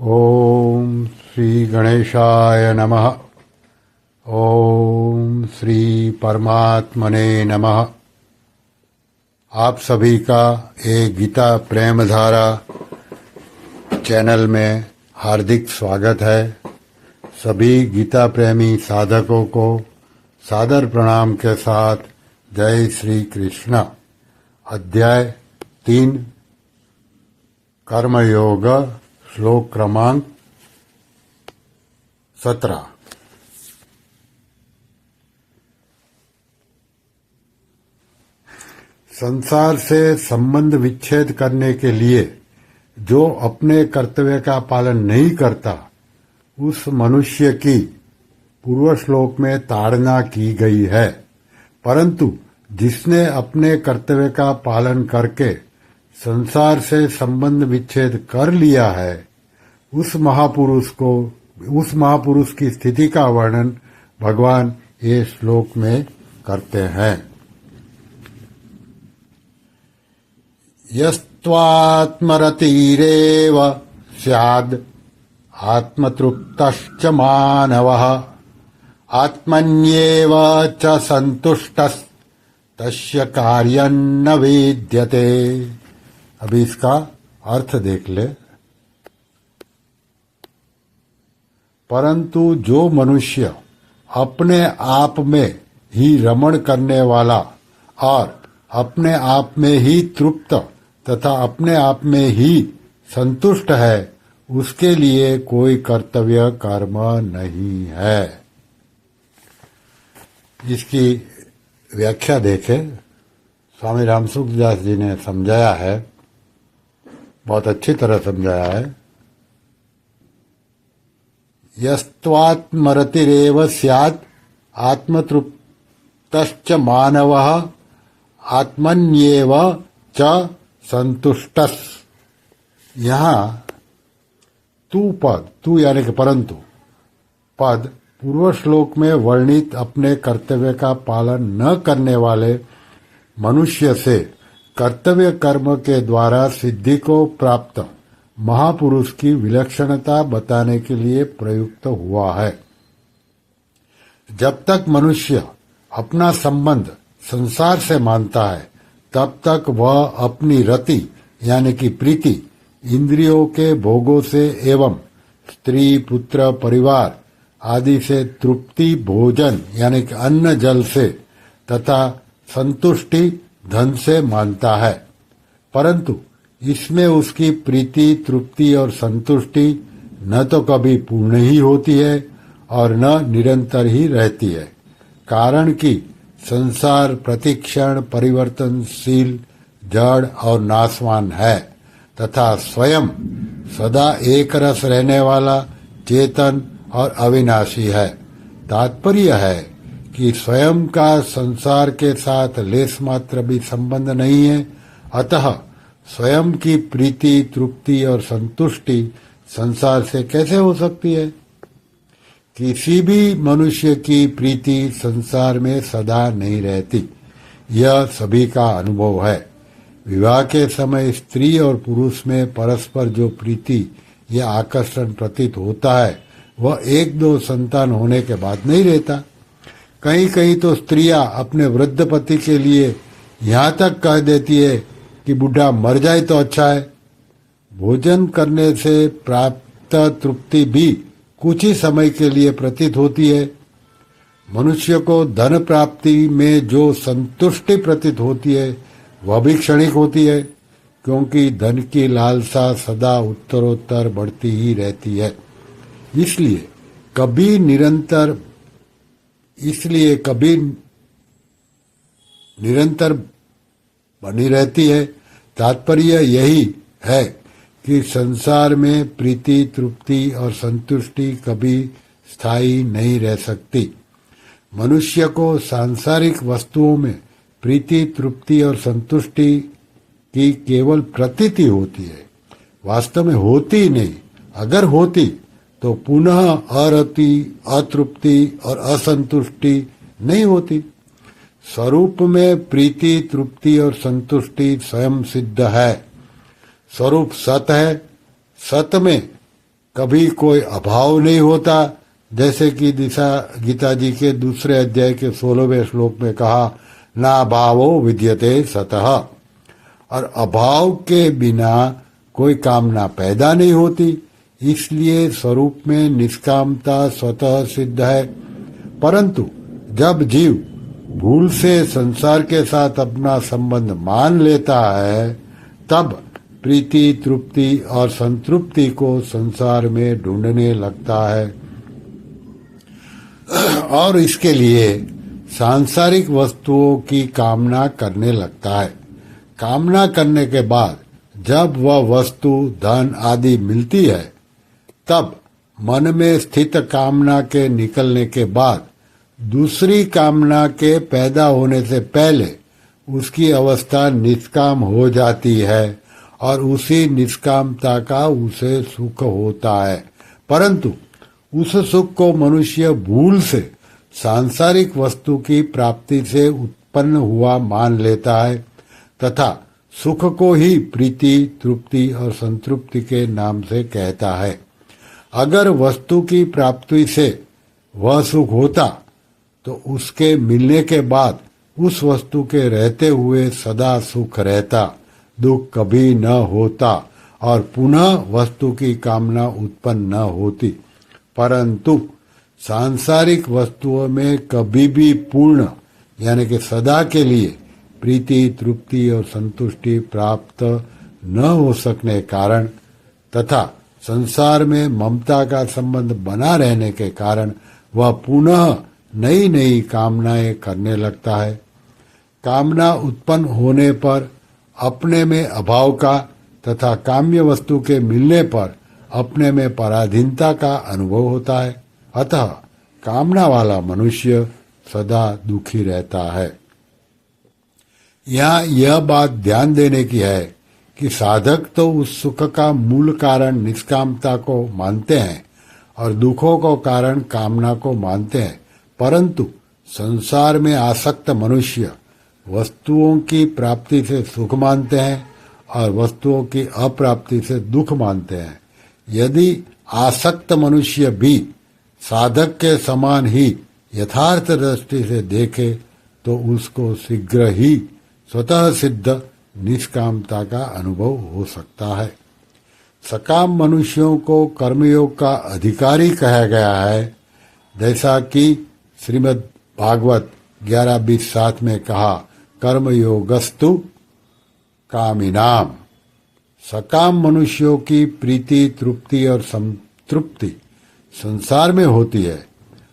ओम श्री गणेशाय नमः। ओम श्री परमात्मने नमः। आप सभी का एक गीता प्रेम धारा चैनल में हार्दिक स्वागत है। सभी गीता प्रेमी साधकों को सादर प्रणाम के साथ जय श्री कृष्ण। अध्याय 3 कर्मयोग, श्लोक क्रमांक 17। संसार से संबंध विच्छेद करने के लिए जो अपने कर्तव्य का पालन नहीं करता, उस मनुष्य की पूर्व श्लोक में ताड़ना की गई है। परंतु जिसने अपने कर्तव्य का पालन करके संसार से संबंध विच्छेद कर लिया है, उस महापुरुष की स्थिति का वर्णन भगवान ये श्लोक में करते हैं। यस्त्वात्मरतिरेव स्याद् आत्मतृप्तश्च मानवः आत्मन्येव च संतुष्टस्तस्य कार्यं न विद्यते। अभी इसका अर्थ देख ले। परंतु जो मनुष्य अपने आप में ही रमण करने वाला और अपने आप में ही तृप्त तथा अपने आप में ही संतुष्ट है, उसके लिए कोई कर्तव्य कर्म नहीं है। इसकी व्याख्या देखें। स्वामी रामसुखदास जी ने समझाया है, बहुत अच्छी तरह समझाया है। यस्त्वात्मरतिरेव स्यात् आत्मतृप्तश्च मानवः आत्मन्येव च संतुष्टस्। यहाँ तू यानी कि परंतु पद पूर्व श्लोक में वर्णित अपने कर्तव्य का पालन न करने वाले मनुष्य से कर्तव्य कर्म के द्वारा सिद्धि को प्राप्त महापुरुष की विलक्षणता बताने के लिए प्रयुक्त हुआ है। जब तक मनुष्य अपना संबंध संसार से मानता है, तब तक वह अपनी रति यानी कि प्रीति इंद्रियों के भोगों से एवं स्त्री पुत्र परिवार आदि से तृप्ति भोजन यानी कि अन्न जल से तथा संतुष्टि धन से मानता है। परंतु इसमें उसकी प्रीति तृप्ति और संतुष्टि न तो कभी पूर्ण ही होती है और न निरंतर ही रहती है। कारण कि संसार प्रतिक्षण परिवर्तनशील जड़ और नाशवान है तथा स्वयं सदा एक रस रहने वाला चेतन और अविनाशी है। तात्पर्य है कि स्वयं का संसार के साथ लेस मात्र भी संबंध नहीं है। अतः स्वयं की प्रीति तृप्ति और संतुष्टि संसार से कैसे हो सकती है? किसी भी मनुष्य की प्रीति संसार में सदा नहीं रहती। यह सभी का अनुभव है। विवाह के समय स्त्री और पुरुष में परस्पर जो प्रीति या आकर्षण प्रतीत होता है, वह एक दो संतान होने के बाद नहीं रहता। कहीं कहीं तो स्त्रियां अपने वृद्ध पति के लिए यहाँ तक कह देती है कि बूढ़ा मर जाए तो अच्छा है। भोजन करने से प्राप्त तृप्ति भी कुछ ही समय के लिए प्रतीत होती है। मनुष्य को धन प्राप्ति में जो संतुष्टि प्रतीत होती है, वह भी क्षणिक होती है, क्योंकि धन की लालसा सदा उत्तरोत्तर बढ़ती ही रहती है। इसलिए कभी निरंतर बनी रहती है। तात्पर्य यही है कि संसार में प्रीति तृप्ति और संतुष्टि कभी स्थायी नहीं रह सकती। मनुष्य को सांसारिक वस्तुओं में प्रीति तृप्ति और संतुष्टि की केवल प्रतीति होती है, वास्तव में होती नहीं। अगर होती तो पुनः अरति अतृप्ति और असंतुष्टि नहीं होती। स्वरूप में प्रीति तृप्ति और संतुष्टि स्वयं सिद्ध है। स्वरूप सत है। सत में कभी कोई अभाव नहीं होता, जैसे कि दिशा गीता जी के दूसरे अध्याय के 16वें श्लोक में कहा, ना भावो विद्यते सतः। और अभाव के बिना कोई कामना पैदा नहीं होती, इसलिए स्वरूप में निष्कामता स्वतः सिद्ध है। परंतु जब जीव भूल से संसार के साथ अपना संबंध मान लेता है, तब प्रीति, तृप्ति और संतृप्ति को संसार में ढूंढने लगता है और इसके लिए सांसारिक वस्तुओं की कामना करने लगता है। कामना करने के बाद जब वह वस्तु, धन आदि मिलती है, तब मन में स्थित कामना के निकलने के बाद दूसरी कामना के पैदा होने से पहले उसकी अवस्था निष्काम हो जाती है और उसी निष्कामता का उसे सुख होता है। परंतु उस सुख को मनुष्य भूल से सांसारिक वस्तु की प्राप्ति से उत्पन्न हुआ मान लेता है तथा सुख को ही प्रीति, तृप्ति और संतृप्ति के नाम से कहता है। अगर वस्तु की प्राप्ति से वह सुख होता तो उसके मिलने के बाद उस वस्तु के रहते हुए सदा सुख रहता, दुख कभी न होता और पुनः वस्तु की कामना उत्पन्न न होती। परंतु सांसारिक वस्तुओं में कभी भी पूर्ण यानी कि सदा के लिए प्रीति, तृप्ति और संतुष्टि प्राप्त न हो सकने कारण तथा संसार में ममता का संबंध बना रहने के कारण वह पुनः नई नई कामनाएं करने लगता है। कामना उत्पन्न होने पर अपने में अभाव का तथा काम्य वस्तु के मिलने पर अपने में पराधीनता का अनुभव होता है। अतः कामना वाला मनुष्य सदा दुखी रहता है। यहाँ यह बात ध्यान देने की है कि साधक तो उस सुख का मूल कारण निष्कामता को मानते हैं और दुखों को कारण कामना को मानते हैं, परंतु संसार में आसक्त मनुष्य वस्तुओं की प्राप्ति से सुख मानते हैं और वस्तुओं की अप्राप्ति से दुख मानते हैं। यदि आसक्त मनुष्य भी साधक के समान ही यथार्थ दृष्टि से देखे तो उसको शीघ्र ही स्वतः सिद्ध निष्कामता का अनुभव हो सकता है। सकाम मनुष्यों को कर्मयोग का अधिकारी कहा गया है, जैसा कि श्रीमद् भागवत 11:20-7 में कहा, कर्मयोगस्तु कामिनाम। सकाम मनुष्यों की प्रीति, तृप्ति और संतृप्ति संसार में होती है।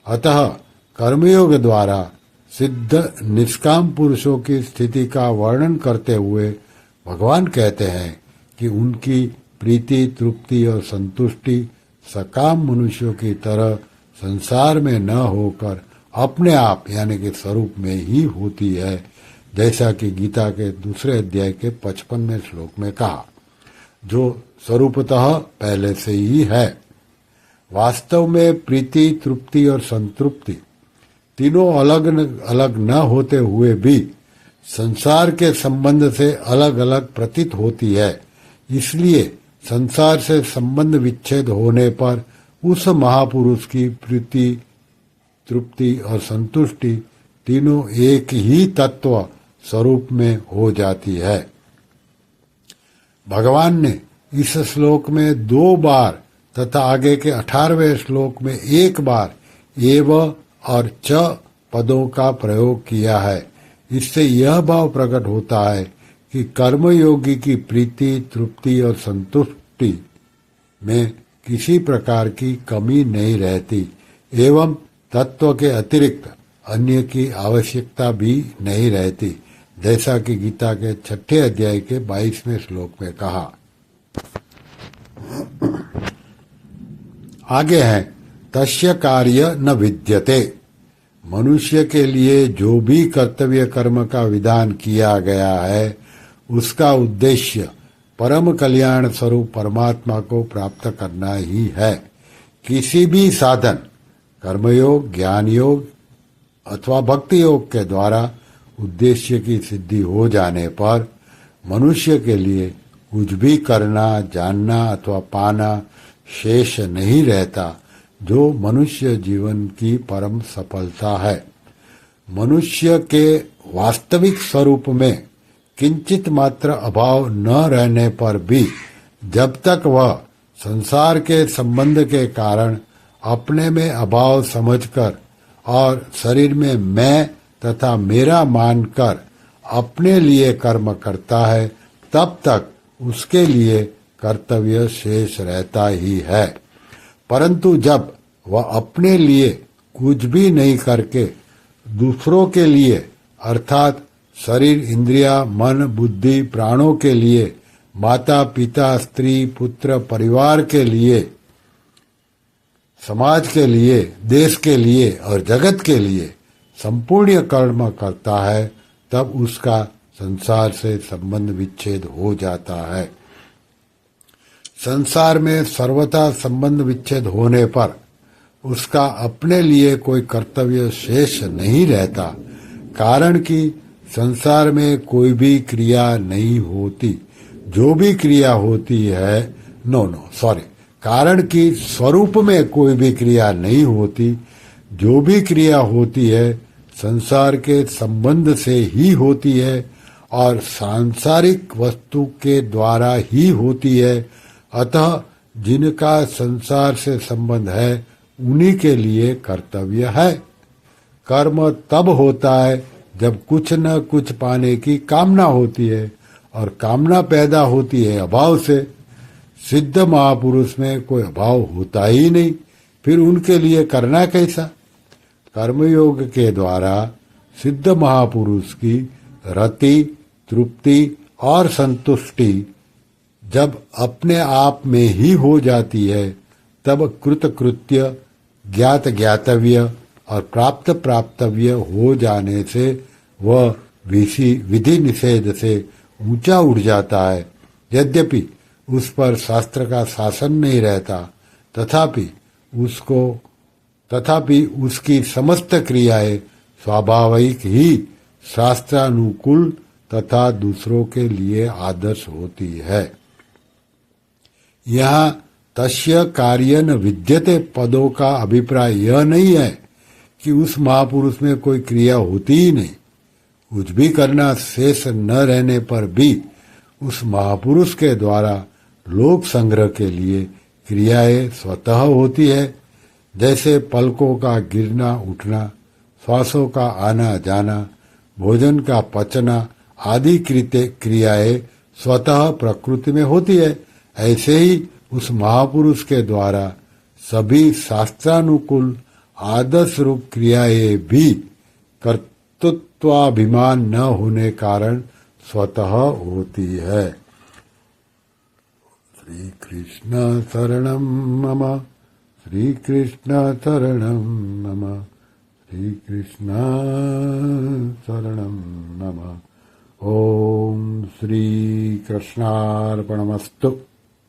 अतः कर्मयोग द्वारा सिद्ध निष्काम पुरुषों की स्थिति का वर्णन करते हुए भगवान कहते हैं कि उनकी प्रीति, तृप्ति और संतुष्टि सकाम मनुष्यों की तरह संसार में न होकर अपने आप यानी कि स्वरूप में ही होती है, जैसा कि गीता के दूसरे अध्याय के 55वें श्लोक में कहा, जो स्वरूपतः पहले से ही है। वास्तव में प्रीति, तृप्ति और संतृप्ति तीनों अलग अलग न होते हुए भी संसार के संबंध से अलग अलग प्रतीत होती है। इसलिए संसार से संबंध विच्छेद होने पर उस महापुरुष की प्रीति, तृप्ति और संतुष्टि तीनों एक ही तत्व स्वरूप में हो जाती है। भगवान ने इस श्लोक में 2 बार तथा आगे के 18वें श्लोक में 1 बार एव और च पदों का प्रयोग किया है। इससे यह भाव प्रकट होता है कि कर्मयोगी की प्रीति, तृप्ति और संतुष्टि में किसी प्रकार की कमी नहीं रहती एवं तत्व के अतिरिक्त अन्य की आवश्यकता भी नहीं रहती, जैसा कि गीता के 6ठे अध्याय के 22वें श्लोक में कहा। आगे है, तस्य कार्य न विद्यते। मनुष्य के लिए जो भी कर्तव्य कर्म का विधान किया गया है, उसका उद्देश्य परम कल्याण स्वरूप परमात्मा को प्राप्त करना ही है। किसी भी साधन, कर्मयोग, ज्ञान योग अथवा भक्ति योग के द्वारा उद्देश्य की सिद्धि हो जाने पर मनुष्य के लिए कुछ भी करना, जानना अथवा पाना शेष नहीं रहता, जो मनुष्य जीवन की परम सफलता है। मनुष्य के वास्तविक स्वरूप में किंचित मात्र अभाव न रहने पर भी जब तक वह संसार के संबंध के कारण अपने में अभाव समझकर और शरीर में मैं तथा मेरा मानकर अपने लिए कर्म करता है, तब तक उसके लिए कर्तव्य शेष रहता ही है। परंतु जब वह अपने लिए कुछ भी नहीं करके दूसरों के लिए अर्थात शरीर, इंद्रिया, मन, बुद्धि, प्राणों के लिए, माता पिता, स्त्री, पुत्र, परिवार के लिए, समाज के लिए, देश के लिए और जगत के लिए संपूर्ण कर्म करता है, तब उसका संसार से संबंध विच्छेद हो जाता है। संसार में सर्वथा संबंध विच्छेद होने पर उसका अपने लिए कोई कर्तव्य शेष नहीं रहता, कारण कि संसार में कोई भी क्रिया नहीं होती। जो भी क्रिया होती है कारण कि स्वरूप में कोई भी क्रिया नहीं होती। जो भी क्रिया होती है संसार के संबंध से ही होती है और सांसारिक वस्तु के द्वारा ही होती है। अतः जिनका संसार से संबंध है उन्हीं के लिए कर्तव्य है। कर्म तब होता है जब कुछ न कुछ पाने की कामना होती है, और कामना पैदा होती है अभाव से। सिद्ध महापुरुष में कोई अभाव होता ही नहीं, फिर उनके लिए करना कैसा? कर्मयोग के द्वारा सिद्ध महापुरुष की रति, तृप्ति और संतुष्टि जब अपने आप में ही हो जाती है, तब कृतकृत्य, ज्ञात ज्ञातव्य और प्राप्त प्राप्तव्य हो जाने से वह विधि निषेध से ऊंचा उठ जाता है। यद्यपि उस पर शास्त्र का शासन नहीं रहता, तथापि उसकी समस्त क्रियाएं स्वाभाविक ही शास्त्रानुकूल तथा दूसरों के लिए आदर्श होती है। यहाँ तस्य कार्यन विद्यते पदों का अभिप्राय यह नहीं है कि उस महापुरुष में कोई क्रिया होती ही नहीं। कुछ भी करना शेष न रहने पर भी उस महापुरुष के द्वारा लोक संग्रह के लिए क्रियाएं स्वतः होती है। जैसे पलकों का गिरना उठना, श्वासों का आना जाना, भोजन का पचना आदि क्रियाएं स्वतः प्रकृति में होती है, ऐसे ही उस महापुरुष के द्वारा सभी शास्त्रानुकूल आदर्श रूप क्रियाएं भी कर्तृत्वाभिमान न होने कारण स्वतः होती है। श्री कृष्ण शरणं मम, श्री कृष्ण शरणं मम, श्री कृष्ण शरणं मम। ओम श्री कृष्णार्पणमस्तु।